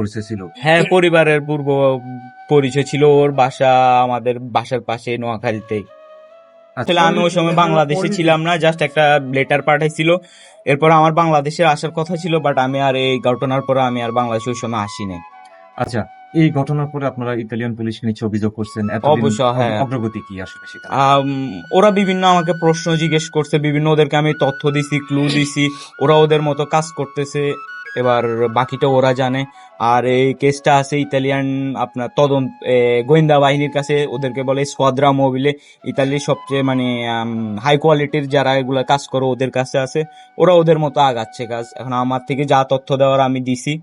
পরিচয় ছিল? হ্যাঁ, পরিবারের পূর্ব পরিচয় ছিল। ওর বাসা আমাদের বাসার পাশে নোয়াখালীতেই। আসলে আমি ওই সময় বাংলাদেশে ছিলাম না, জাস্ট একটা লেটার পাঠাইছিল। এরপর আমার বাংলাদেশে আসার কথা ছিল, বাট আমি আর এই ঘটনার পরে আমি আর বাংলাদেশে ওই সময় আসি নাই। আচ্ছা, এই ঘটনার পরে আপনারা ইতালিয়ান পুলিশকে নিচ্ছে অভিযোগ করছেন, এতদিন অবশ্য হ্যাঁ, অগ্রগতি কি আসলে সেটা? ওরা বিভিন্ন আমাকে প্রশ্ন জিজ্ঞেস করছে, বিভিন্ন ওদেরকে আমি তথ্য দিছি, ক্লু দিছি, ওরা ওদের মতো কাজ করতেছে। এবার বাকিটা ওরা জানে। আর এই কেসটা আছে ইতালিয়ান আপনার তদন্ত গোয়েন্দা বাহিনীর কাছে, ওদেরকে বলে স্কোয়াদ্রা মোবিলে। ইতালির সবচেয়ে মানে হাই কোয়ালিটির যারা এগুলা কাজ করে ওদের কাছে আছে। ওরা ওদের মতো আগাচ্ছে কাজ। এখন আমার থেকে যা তথ্য দেওয়ার আমি দিছি,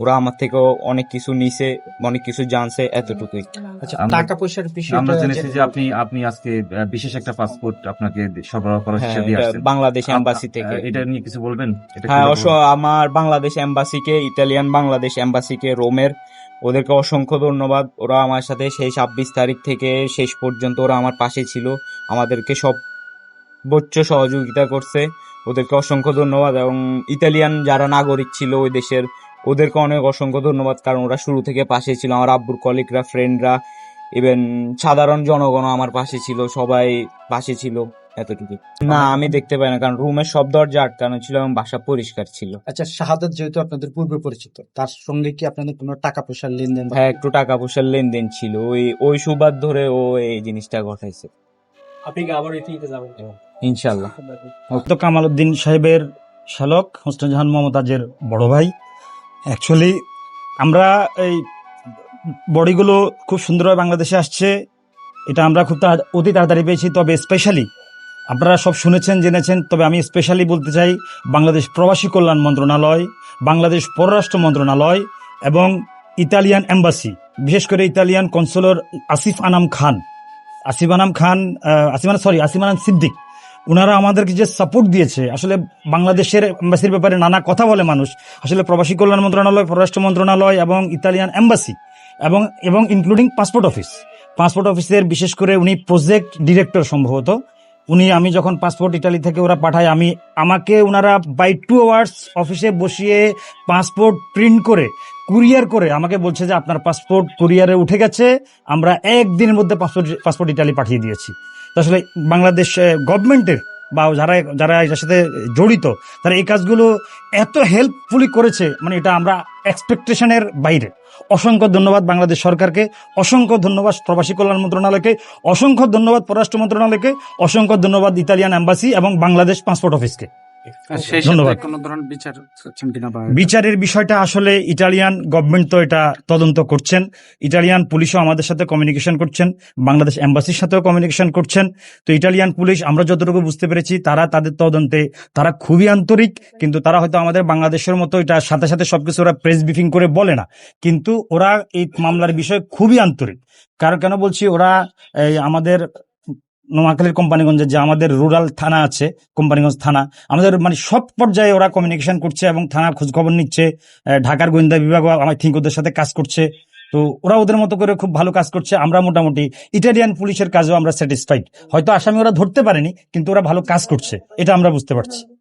ওরা আমার থেকেও অনেক কিছু নিছে, অনেক কিছু জানছে, এতটুকুই। আচ্ছা, আমরা- টাকা পয়সার বিষয়টা আমরা জেনেছি যে আপনি আজকে বিশেষ একটা পাসপোর্ট আপনাকে সরবরাহ করার হ্যাঁ, হিসেবে এটা আসছেন। বাংলাদেশ এম্বাসি থেকে। এটা নিয়ে কিছু বলবেন? এটা হ্যাঁ, খুলে বলুন। আমার বাংলাদেশ এম্বাসিকে, ইতালিয়ান বাংলাদেশ এম্বাসিকে, রোমের, ওদেরকে অসংখ্য ধন্যবাদ। ওরা আমার সাথে সেই 26 তারিখ থেকে শেষ পর্যন্ত ওরা আমার পাশে ছিল, আমাদেরকে সর্বোচ্চ সহযোগিতা করছে। ওদেরকে অসংখ্য ধন্যবাদ। এবং ইতালিয়ান যারা নাগরিক ছিল ওই দেশের, ওদেরকে অনেক অসংখ্য ধন্যবাদ, কারণ ওরা শুরু থেকে পাশে ছিল। আমার আব্বুর কলিগরা, ফ্রেন্ডরা, ইভেন সাধারণ জনগণ আমার পাশে ছিল, সবাই পাশে ছিল, এতটুকু। না, আমি দেখতে পাই না, কারণ রুমের সব দরজা আটকানো ছিল এবং বাসা পরিষ্কার ছিল। আচ্ছা, শাহাদাত যেহেতু আপনাদের পূর্ব পরিচিত, তার সঙ্গে কি আপনাদের কোনো টাকা পয়সার লেনদেন বা- হ্যাঁ, একটু টাকা পয়সার লেনদেন ছিল, ওই সুবাদ ধরে ও এই জিনিসটা ঘটাইছে। আপনি কি আবার এটিতে যাবেন? ইনশাল্লাহ। তো কামাল উদ্দিন সাহেবের শালক হোসেন জাহান মমতাজের বড় ভাই। অ্যাকচুয়ালি আমরা এই বডিগুলো খুব সুন্দরভাবে বাংলাদেশে আসছে, এটা আমরা খুব অতি তাড়াতাড়ি পেয়েছি। তবে স্পেশালি আপনারা সব শুনেছেন, জেনেছেন, তবে আমি স্পেশালি বলতে চাই বাংলাদেশ প্রবাসী কল্যাণ মন্ত্রণালয়, বাংলাদেশ পররাষ্ট্র মন্ত্রণালয় এবং ইতালিয়ান এম্বাসি, বিশেষ করে ইতালিয়ান কনসুলর আসিফ আনাম সিদ্দিক, ওনারা আমাদেরকে যে সাপোর্ট দিয়েছে। আসলে বাংলাদেশের এম্বাসির ব্যাপারে নানা কথা বলে মানুষ, আসলে প্রবাসী কল্যাণ মন্ত্রণালয়, পররাষ্ট্র মন্ত্রণালয় এবং ইতালিয়ান এম্বাসি এবং ইনক্লুডিং পাসপোর্ট অফিসের বিশেষ করে উনি প্রজেক্ট ডিরেক্টর সম্ভবত। আমি যখন পাসপোর্ট ইটালি থেকে ওরা পাঠায়, আমাকে ওনারা বাই 2 আওয়ার্স অফিসে বসিয়ে পাসপোর্ট প্রিন্ট করে কুরিয়ার করে আমাকে বলছে যে আপনার পাসপোর্ট কুরিয়ারে উঠে গেছে, আমরা একদিনের মধ্যে পাসপোর্ট ইটালি পাঠিয়ে দিয়েছি। তো আসলে বাংলাদেশ গভর্নমেন্টের বা যারা এটার সাথে জড়িত, তারা এই কাজগুলো এত হেল্পফুলি করেছে, মানে এটা আমরা এক্সপেকটেশনের বাইরে। অসংখ্য ধন্যবাদ বাংলাদেশ সরকারকে, অসংখ্য ধন্যবাদ প্রবাসী কল্যাণ মন্ত্রণালয়কে, অসংখ্য ধন্যবাদ পররাষ্ট্র মন্ত্রণালয়কে, অসংখ্য ধন্যবাদ ইতালিয়ান এম্বাসি এবং বাংলাদেশ পাসপোর্ট অফিসকে। ধন্যবাদ। বিচারের বিষয়টা আসলে ইটালিয়ান গভর্নমেন্ট তো এটা তদন্ত করছেন, ইটালিয়ান পুলিশও আমাদের সাথে কমিউনিকেশন করছেন, বাংলাদেশ এম্বাসির সাথেও কমিউনিকেশন করছেন। তো ইটালিয়ান পুলিশ, আমরা যতটুকু বুঝতে পেরেছি, তারা তাদের তদন্তে তারা খুবই আন্তরিক, কিন্তু তারা হয়তো আমাদের বাংলাদেশের মতো এটা সাথে সাথে সবকিছু ওরা প্রেস ব্রিফিং করে বলে না, কিন্তু ওরা এই মামলার বিষয়ে খুবই আন্তরিক। কেন বলছি, ওরা আমাদের নোয়াখালীর কোম্পানিগঞ্জে যে আমাদের রুরাল থানা আছে, কোম্পানিগঞ্জ থানা, আমাদের মানে সব পর্যায়ে ওরা কমিউনিকেশন করছে এবং থানা খোঁজ খবর নিচ্ছে। ঢাকার গোয়েন্দা বিভাগ আই থিঙ্ক ওদের সাথে কাজ করছে। তো ওরা ওদের মতো করে খুব ভালো কাজ করছে। আমরা মোটামুটি ইটালিয়ান পুলিশের কাজেও আমরা স্যাটিসফাইড। হয়তো আসামি ওরা ধরতে পারেনি, কিন্তু ওরা ভালো কাজ করছে, এটা আমরা বুঝতে পারছি।